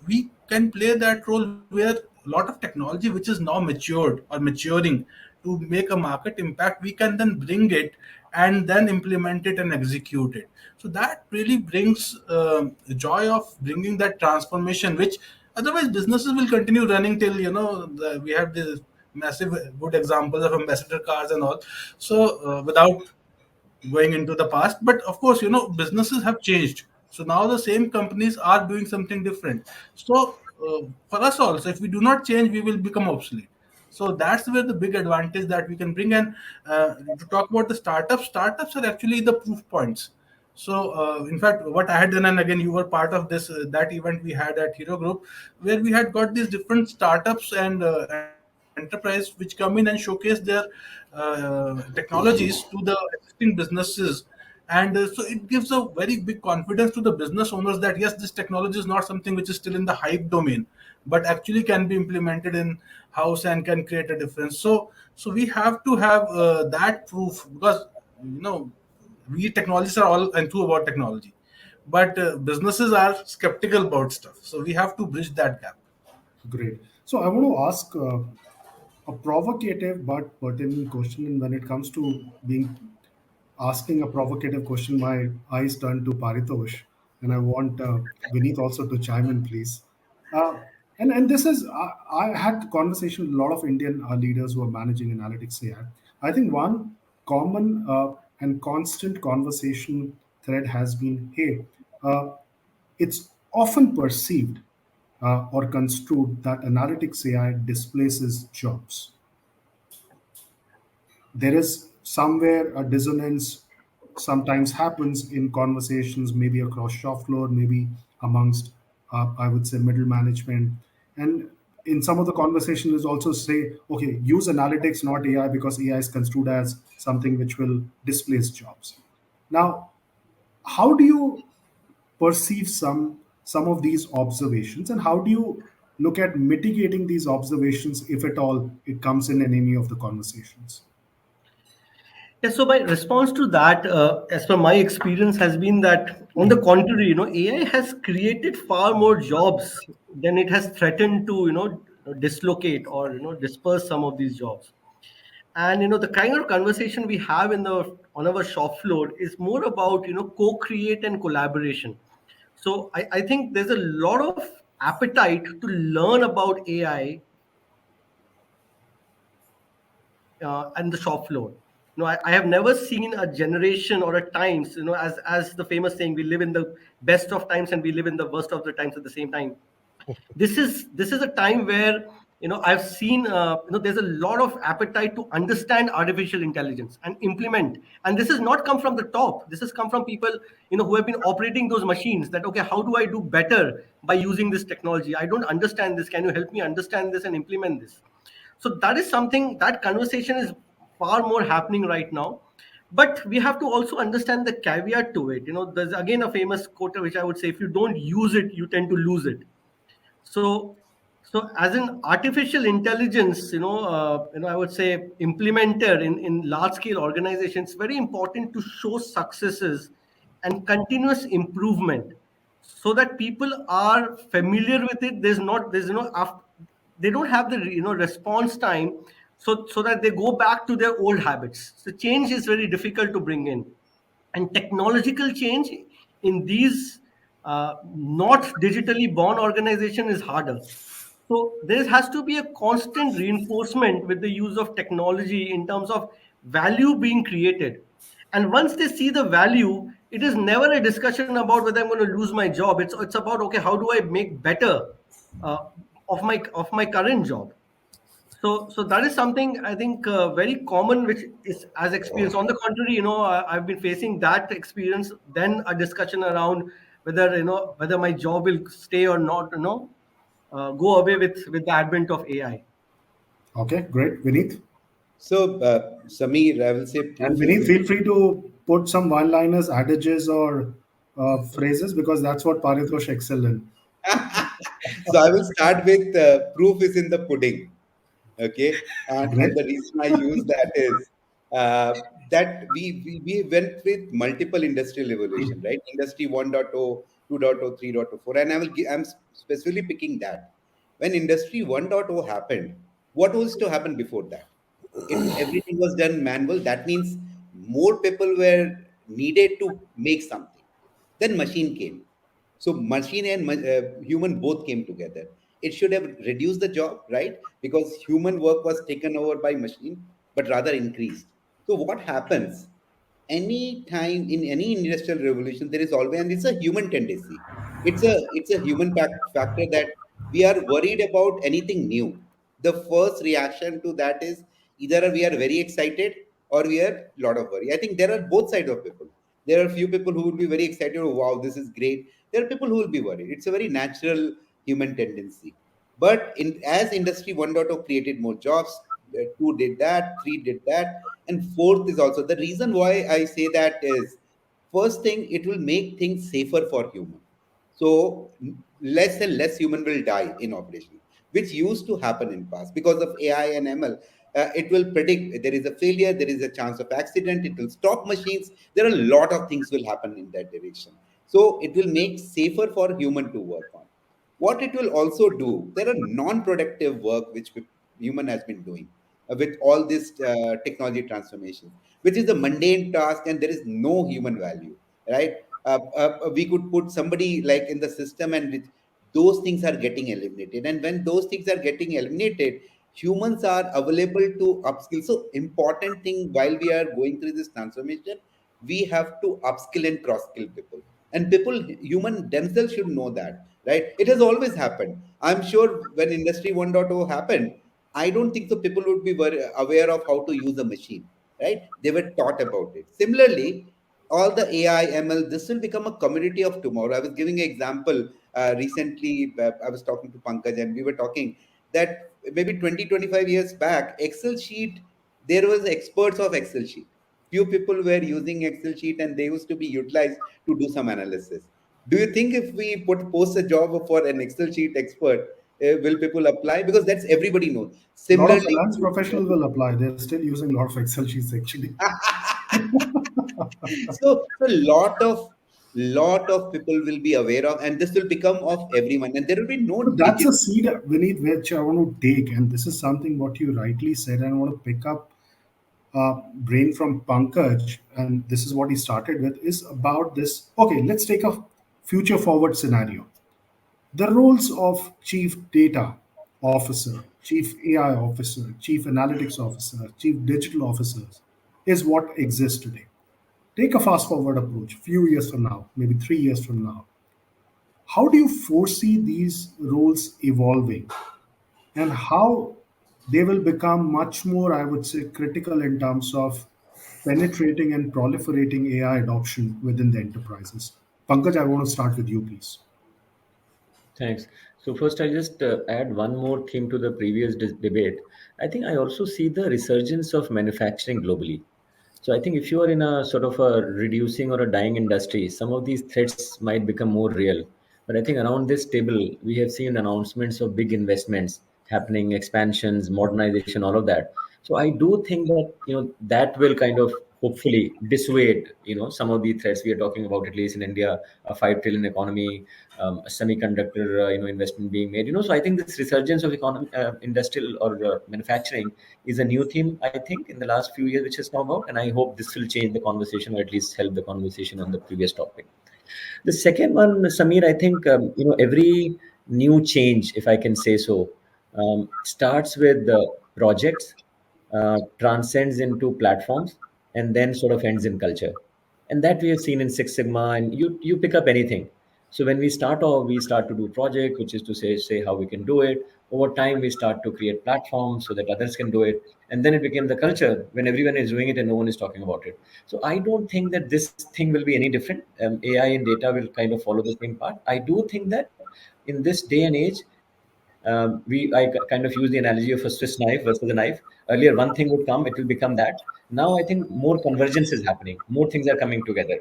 we can play that role where a lot of technology which is now matured or maturing to make a market impact, we can then bring it and then implement it and execute it. So that really brings the joy of bringing that transformation, which otherwise businesses will continue running till we have this massive good examples of ambassador cars and all. So without going into the past, but of course businesses have changed. So now the same companies are doing something different. So for us also, if we do not change, we will become obsolete. So that's where the big advantage that we can bring. And to talk about the startups are actually the proof points. So, in fact, what I had done, and again, you were part of this that event we had at Hero Group, where we had got these different startups and enterprise which come in and showcase their technologies to the existing businesses. And so it gives a very big confidence to the business owners that yes, this technology is not something which is still in the hype domain, but actually can be implemented in house and can create a difference. So we have to have that proof, because we technologists are all enthused about technology, but businesses are skeptical about stuff. So we have to bridge that gap. Great. So I want to ask a provocative but pertinent question. And when it comes to being asking a provocative question, my eyes turn to Paritosh, and I want Vineet also to chime in, please. Uh, and this is I had conversation with a lot of Indian leaders who are managing analytics AI. I think one common and constant conversation thread has been, hey, uh, it's often perceived or construed that analytics AI displaces jobs. There is somewhere a dissonance sometimes happens in conversations, maybe across shop floor, maybe amongst, I would say, middle management. And in some of the conversations, is also say, okay, use analytics, not AI, because AI is construed as something which will displace jobs. Now, how do you perceive some of these observations, and how do you look at mitigating these observations if at all it comes in any of the conversations? Yeah, so my response to that, as per my experience, has been that on the contrary, AI has created far more jobs than it has threatened to, dislocate or disperse some of these jobs. And the kind of conversation we have on our shop floor is more about co-create and collaboration. So I think there's a lot of appetite to learn about AI and the shop floor. I have never seen a generation or a times, as the famous saying, we live in the best of times and we live in the worst of the times at the same time. This is a time where I've seen there's a lot of appetite to understand artificial intelligence and implement. And this has not come from the top. This has come from people who have been operating those machines. That, okay, how do I do better by using this technology? I don't understand this. Can you help me understand this and implement this? So that is something, that conversation is far more happening right now. But we have to also understand the caveat to it. There's again a famous quote which I would say, if you don't use it, you tend to lose it. So as an artificial intelligence, I would say implementer in large scale organizations, very important to show successes and continuous improvement, so that people are familiar with it. They don't have the response time, so that they go back to their old habits. So change is very difficult to bring in, and technological change in these not digitally born organization is harder. So there has to be a constant reinforcement with the use of technology in terms of value being created. And once they see the value, it is never a discussion about whether I'm going to lose my job. It's about, okay, how do I make better uh, of my current job? So that is something I think very common, which is as experience. On the contrary, I've been facing that experience. Then a discussion around whether my job will stay or not. Go away with the advent of AI. Okay, great. Vineet? So, Samir, I will say And proof is Vineet, in. feel free to put some one liners, adages, or phrases, because that's what Paritosh excel in. So I will start with proof is in the pudding. Okay, and Great. the reason I use that is that we went with multiple industrial evolution, right? Industry 1.0, 2.0, 3.4, and I'm specifically picking that. When Industry 1.0 happened, what was to happen before that? If everything was done manual, that means more people were needed to make something. Then machine came. So machine and human both came together. It should have reduced the job, right? Because human work was taken over by machine, but rather increased. So what happens? any time in any industrial revolution, there is always, and it's a human tendency. It's a human factor that we are worried about anything new. The first reaction to that is either we are very excited or we are a lot of worry. I think there are both sides of people. There are a few people who will be very excited, oh, wow, this is great. There are people who will be worried. It's a very natural human tendency. But as Industry 1.0 created more jobs, 2 did that, 3 did that, and fourth is also the reason why I say that is first thing, it will make things safer for human. So less and less human will die in operation, which used to happen in past because of AI and ML. It will predict there is a failure, there is a chance of accident, it will stop machines. There are a lot of things will happen in that direction. So it will make safer for human to work on. What it will also do, there are non-productive work which human has been doing with all this technology transformation, which is a mundane task and there is no human value, right? We could put somebody like in the system and those things are getting eliminated. And when those things are getting eliminated, humans are available to upskill. So important thing while we are going through this transformation, we have to upskill and cross skill people. And people, human themselves should know that, right? It has always happened. I'm sure when Industry 1.0 happened, I don't think the people would be very aware of how to use a machine, right? They were taught about it. Similarly, all the AI, ML, this will become a community of tomorrow. I was giving an example recently. I was talking to Pankaj and we were talking that maybe 20, 25 years back, Excel sheet, there was experts of Excel sheet. Few people were using Excel sheet and they used to be utilized to do some analysis. Do you think if we post a job for an Excel sheet expert, will people apply? Because that's everybody knows. A lot of Similarly, finance professionals will apply. They're still using a lot of Excel sheets actually. so lot of people will be aware of, and this will become of everyone, and there will be no So that's a digit. seed, Vineet, which I want to take, and this is something what you rightly said, and I want to pick up brain from Pankaj, and this is what he started with, is about this. Okay, let's take a future forward scenario. The roles of chief data officer, chief AI officer, chief analytics officer, chief digital officers is what exists today. Take a fast forward approach, few years from now, maybe 3 years from now. How do you foresee these roles evolving and how they will become much more, I would say, critical in terms of penetrating and proliferating AI adoption within the enterprises? Pankaj, I want to start with you, please. Thanks. So first, I'll just add one more theme to the previous debate. I think I also see the resurgence of manufacturing globally. So I think if you are in a sort of a reducing or a dying industry, some of these threats might become more real. But I think around this table, we have seen announcements of big investments happening, expansions, modernization, all of that. So I do think that that will kind of hopefully dissuade some of the threats we are talking about, at least in India, a 5 trillion economy, a semiconductor investment being made. So I think this resurgence of economy, industrial or manufacturing is a new theme, I think, in the last few years, which has come about, and I hope this will change the conversation or at least help the conversation on the previous topic. The second one, Samir, I think every new change, if I can say so, starts with projects, transcends into platforms, and then sort of ends in culture. And that we have seen in Six Sigma, and you pick up anything. So when we start off, we start to do project, which is to say how we can do it. Over time, we start to create platforms so that others can do it, and then it became the culture when everyone is doing it and no one is talking about it. So I don't think that this thing will be any different. AI and data will kind of follow the same path. I do think that in this day and age, kind of use the analogy of a Swiss knife versus a knife. Earlier, one thing would come, it will become that. Now, I think more convergence is happening. More things are coming together,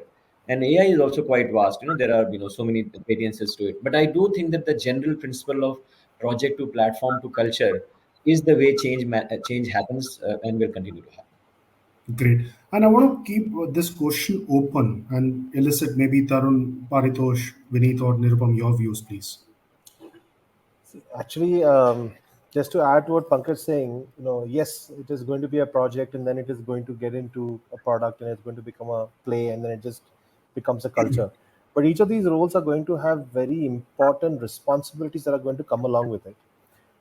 and AI is also quite vast. There are so many variances to it. But I do think that the general principle of project to platform to culture is the way change happens and will continue to happen. Great. And I want to keep this question open and elicit maybe Tarun, Paritosh, Vineet, or Nirupam, your views, please. Actually, just to add to what Pankaj is saying, yes, it is going to be a project, and then it is going to get into a product, and it's going to become a play, and then it just becomes a culture. But each of these roles are going to have very important responsibilities that are going to come along with it.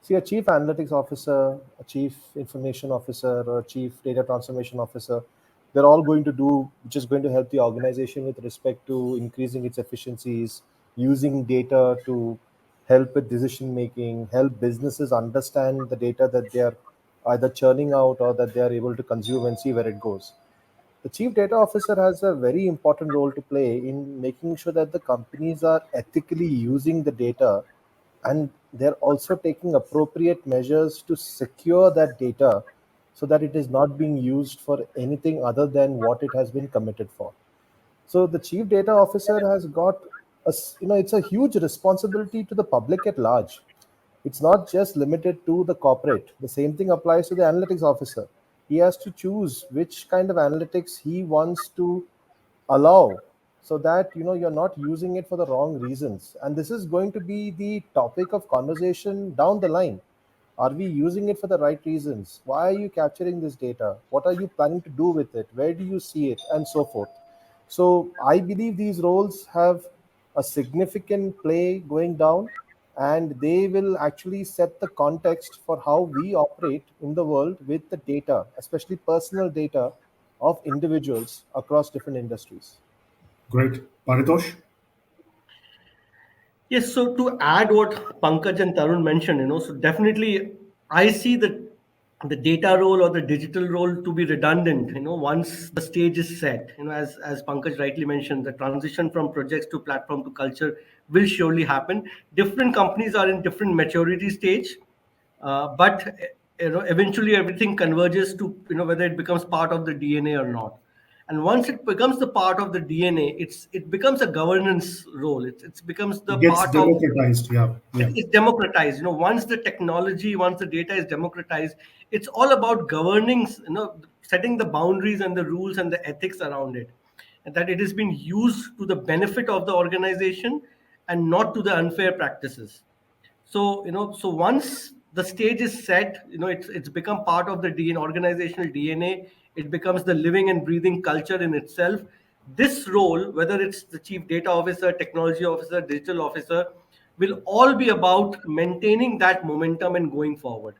See, a chief analytics officer, a chief information officer, or a chief data transformation officer, they're all going to do, which is going to help the organization with respect to increasing its efficiencies, using data to help with decision making, help businesses understand the data that they are either churning out or that they are able to consume and see where it goes. The chief data officer has a very important role to play in making sure that the companies are ethically using the data, and they're also taking appropriate measures to secure that data so that it is not being used for anything other than what it has been committed for. So the chief data officer has got it's a huge responsibility to the public at large. It's not just limited to the corporate. The same thing applies to the analytics officer. He has to choose which kind of analytics he wants to allow, so that you're not using it for the wrong reasons. And this is going to be the topic of conversation down the line. Are we using it for the right reasons? Why are you capturing this data? What are you planning to do with it? Where do you see it? And so forth. So I believe these roles have a significant play going down, and they will actually set the context for how we operate in the world with the data, especially personal data of individuals across different industries. Great. Paritosh? Yes, so to add what Pankaj and Tarun mentioned, so definitely I see the data role or the digital role to be redundant, once the stage is set. As Pankaj rightly mentioned, the transition from projects to platform to culture will surely happen. Different companies are in different maturity stage, but eventually everything converges to whether it becomes part of the DNA or not. And once it becomes the part of the DNA, it becomes a governance role. It becomes the It gets part of democratized. Yeah. Yeah. it's democratized. Once the technology, once the data is democratized, it's all about governing, setting the boundaries and the rules and the ethics around it, and that it has been used to the benefit of the organization and not to the unfair practices. So once the stage is set, it's become part of the DNA, organizational DNA. It becomes the living and breathing culture in itself. This role, whether it's the chief data officer, technology officer, digital officer, will all be about maintaining that momentum and going forward.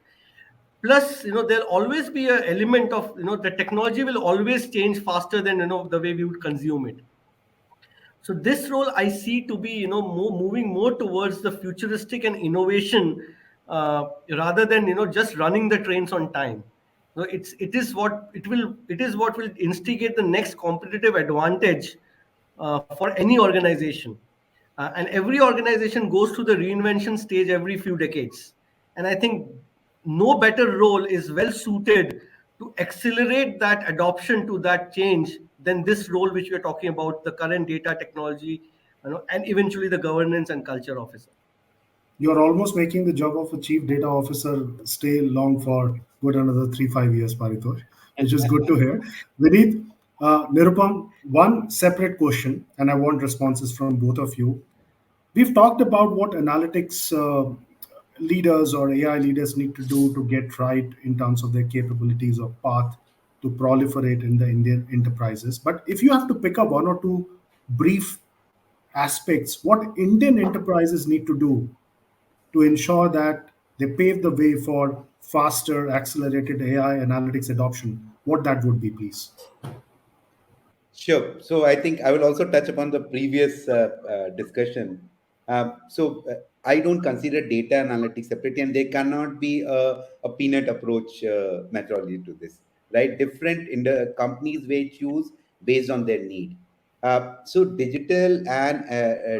Plus, there'll always be an element of, the technology will always change faster than the way we would consume it. So this role I see to be, moving more towards the futuristic and innovation, rather than just running the trains on time. So it is what will instigate the next competitive advantage for any organization. And every organization goes through the reinvention stage every few decades. And I think no better role is well suited to accelerate that adoption to that change than this role which we are talking about, the current data technology, and eventually the governance and culture officer. You're almost making the job of a chief data officer stay long for good another 3-5 years, Paritosh, which is good to hear. Vineet, Nirupam, one separate question, and I want responses from both of you. We've talked about what analytics leaders or AI leaders need to do to get right in terms of their capabilities or path to proliferate in the Indian enterprises. But if you have to pick up one or two brief aspects, what Indian enterprises need to do to ensure that they pave the way for faster, accelerated AI analytics adoption, what that would be, please. Sure. So I think I will also touch upon the previous discussion. I don't consider data analytics separately, and there cannot be a peanut approach methodology to this, right? Different in the companies may choose based on their need. So digital and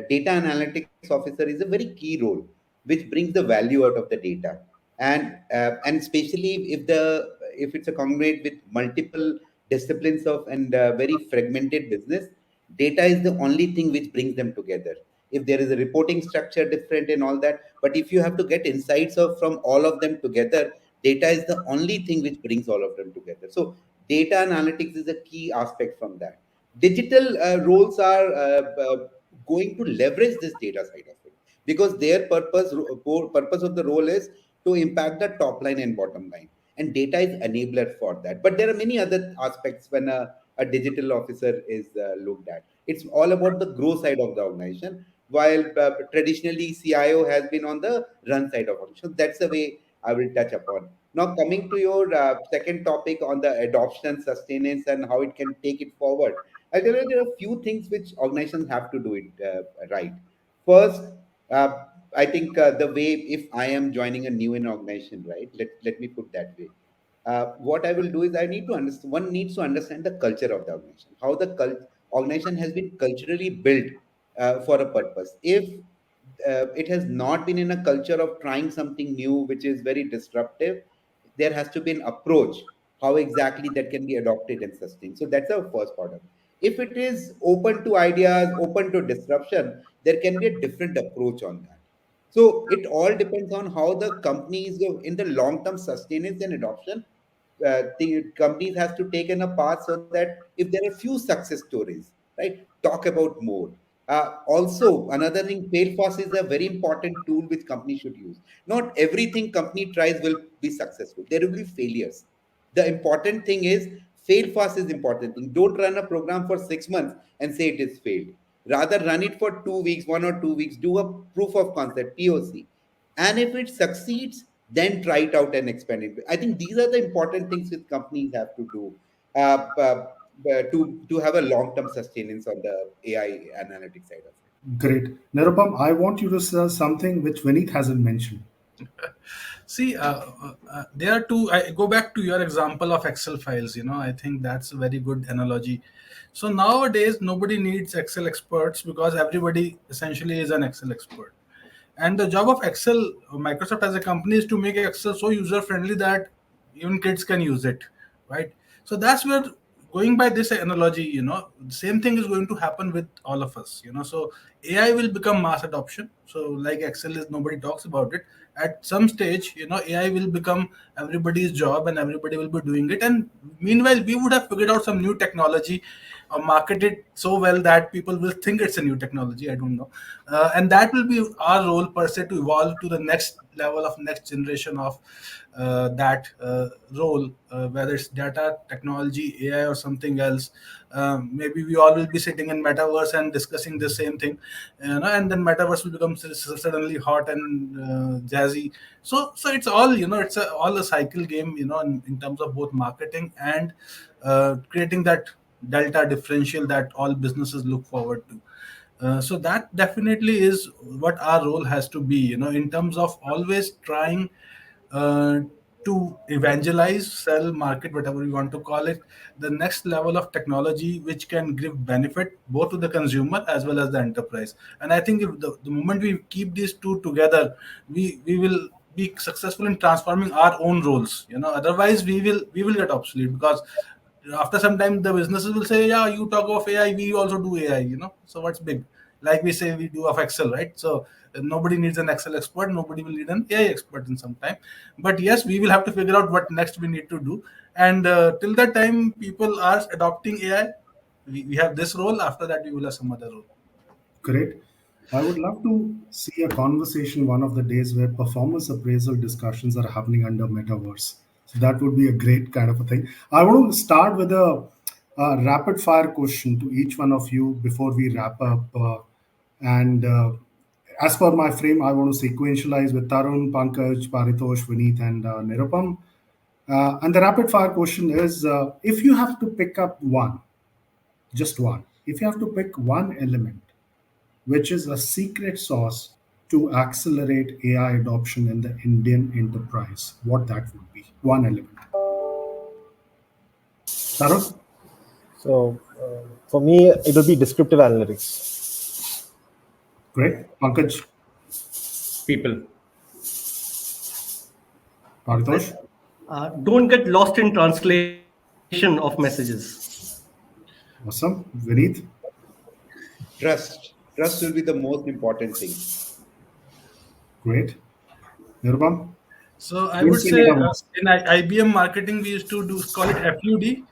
data analytics officer is a very key role, which brings the value out of the data, and especially if it's a conglomerate with multiple disciplines of and very fragmented business, data is the only thing which brings them together. If there is a reporting structure different and all that, but if you have to get insights from all of them together, data is the only thing which brings all of them together. So data analytics is a key aspect from that. Digital roles are going to leverage this data side of it, because their purpose of the role is to impact the top line and bottom line, and data is enabler for that. But there are many other aspects when a digital officer is looked at. It's all about the growth side of the organization, while traditionally CIO has been on the run side of organization. So that's the way I will touch upon. Now, coming to your second topic on the adoption, sustenance, and how it can take it forward, I tell you there are a few things which organizations have to do it right. First, uh, I think the way if I am joining a new in organization, right? Let me put that way. What I will do is I need to understand. One needs to understand the culture of the organization, how the organization has been culturally built for a purpose. If it has not been in a culture of trying something new, which is very disruptive, there has to be an approach how exactly that can be adopted and sustained. So that's the first part of it. If it is open to ideas, open to disruption, there can be a different approach on that. So it all depends on how the company is in the long term sustenance and adoption. The companies has to take in a path so that if there are few success stories, right, talk about more. Also, another thing, fail fast is a very important tool which companies should use. Not everything company tries will be successful. There will be failures. The important thing is fail fast is important thing. Don't run a program for 6 months and say it is failed. Rather run it for 2 weeks, 1 or 2 weeks, do a proof of concept, POC. And if it succeeds, then try it out and expand it. I think these are the important things which companies have to do to have a long-term sustenance on the AI analytics side of it. Great. Nirupam, I want you to say something which Vineet hasn't mentioned. See, there are two. I go back to your example of Excel files. I think that's a very good analogy. So nowadays, nobody needs Excel experts because everybody essentially is an Excel expert. And the job of Excel, Microsoft as a company, is to make Excel so user friendly that even kids can use it, right? So that's where, going by this analogy, the same thing is going to happen with all of us. So AI will become mass adoption. So like Excel is, nobody talks about it. At some stage, AI will become everybody's job and everybody will be doing it. And meanwhile, we would have figured out some new technology or market it so well that people will think it's a new technology. I don't know. And that will be our role per se, to evolve to the next level of next generation of that role, whether it's data, technology, AI, or something else. Maybe we all will be sitting in metaverse and discussing the same thing, and then metaverse will become suddenly hot and jazzy. So it's all, it's all a cycle game, in terms of both marketing and creating that delta differential that all businesses look forward to. So that definitely is what our role has to be, in terms of always trying uh, to evangelize, sell, market, whatever you want to call it, the next level of technology which can give benefit both to the consumer as well as the enterprise. And I think if the moment we keep these two together, we will be successful in transforming our own roles. Otherwise we will get obsolete, because after some time the businesses will say, yeah, you talk of AI, we also do AI. So what's big? Like we say we do of Excel, right? So nobody needs an Excel expert, nobody will need an AI expert in some time. But yes, we will have to figure out what next we need to do. And till that time people are adopting AI, we have this role. After that we will have some other role. Great. I would love to see a conversation one of the days where performance appraisal discussions are happening under metaverse. So that would be a great kind of a thing. I want to start with a rapid fire question to each one of you before we wrap up. And as per my frame, I want to sequentialize with Tarun, Pankaj, Paritosh, Vineet, and Nirupam. And the rapid fire question is, if you have to pick up one, just one, if you have to pick one element which is a secret sauce to accelerate AI adoption in the Indian enterprise, what that would be. One element. Tarun? So for me, it will be descriptive analytics. Great. Pankaj? People. Paritosh? Don't get lost in translation of messages. Awesome. Vineet? Trust will be the most important thing. Great. Nirubam? So I Don't would say say, metaverse. in IBM marketing, we used to do call it FUD,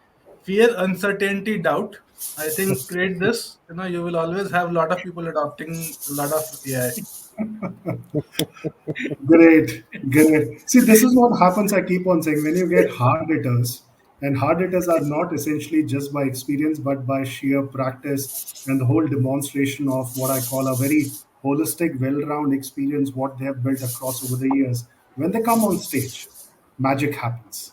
fear, uncertainty, doubt. I think create this. You will always have a lot of people adopting a lot of AI. Great, great. See, this is what happens. I keep on saying when you get hard hitters, and hard hitters are not essentially just by experience, but by sheer practice and the whole demonstration of what I call a very holistic, well round experience, what they have built across over the years. when they come on stage, magic happens.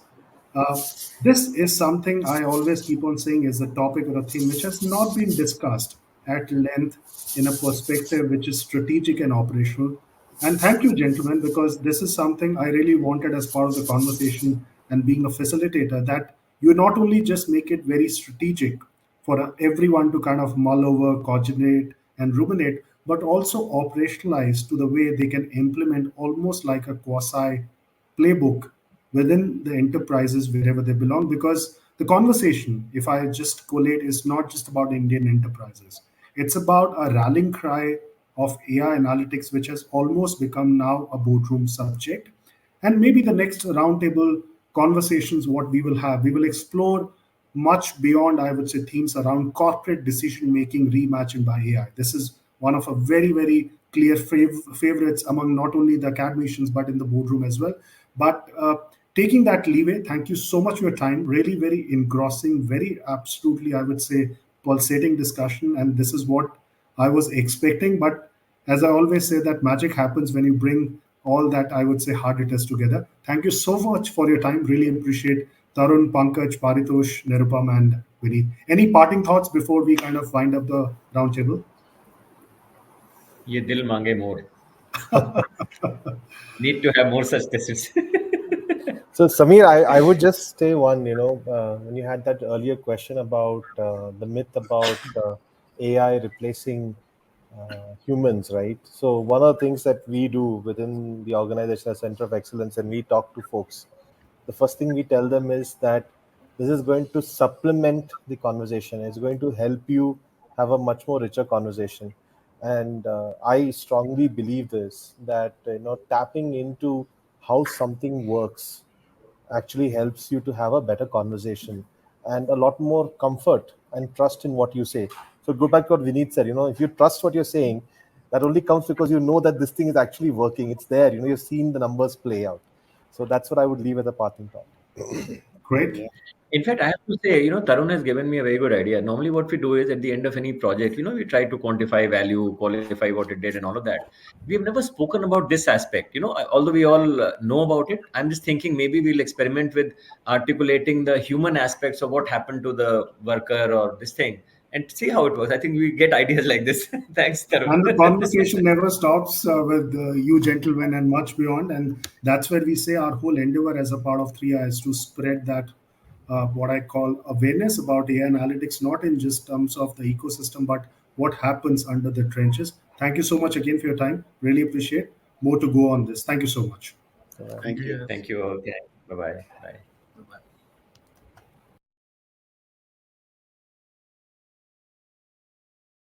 Uh, this is something I always keep on saying is a topic or a theme which has not been discussed at length in a perspective which is strategic and operational. And thank you, gentlemen, because this is something I really wanted as part of the conversation and being a facilitator, that you not only just make it very strategic for everyone to kind of mull over, coordinate, and ruminate, but also operationalize to the way they can implement almost like a quasi playbook within the enterprises wherever they belong. Because the conversation, if I just collate, is not just about Indian enterprises. It's about a rallying cry of AI analytics, which has almost become now a boardroom subject. And maybe the next roundtable conversations, what we will explore much beyond, I would say, themes around corporate decision making reimagined by AI. This is one of a very, very clear favorites among not only the academicians but in the boardroom as well. But taking that leeway, thank you so much for your time. Really, very engrossing, very absolutely, I would say, pulsating discussion. And this is what I was expecting. But as I always say, that magic happens when you bring all that, I would say, hard hitters together. Thank you so much for your time. Really appreciate Tarun, Pankaj, Paritosh, Nirupam, and Vinny. Any parting thoughts before we kind of wind up the roundtable? Ye dil mange more. Need to have more such sessions. So, Samir, I would just say one, when you had that earlier question about the myth about AI replacing humans, right? So, one of the things that we do within the organization, as Center of Excellence, and we talk to folks, the first thing we tell them is that this is going to supplement the conversation. It's going to help you have a much more richer conversation. And I strongly believe this, that tapping into how something works actually helps you to have a better conversation and a lot more comfort and trust in what you say. So go back to what Vineet said, if you trust what you're saying, that only comes because you know that this thing is actually working. It's there, you've seen the numbers play out. So that's what I would leave as a parting thought. Great. In fact, I have to say, Tarun has given me a very good idea. Normally, what we do is at the end of any project, we try to quantify value, qualify what it did, and all of that. We have never spoken about this aspect. Although we all know about it, I'm just thinking maybe we'll experiment with articulating the human aspects of what happened to the worker or this thing and see how it works. I think we get ideas like this. Thanks, Tarun. And the conversation never stops with you gentlemen and much beyond. And that's where we say our whole endeavor as a part of 3i is to spread that what I call awareness about AI analytics, not in just terms of the ecosystem, but what happens under the trenches. Thank you so much again for your time. Really appreciate. More to go on this. Thank you so much. Thank you. Yes. Thank you. Okay. Bye-bye. Bye.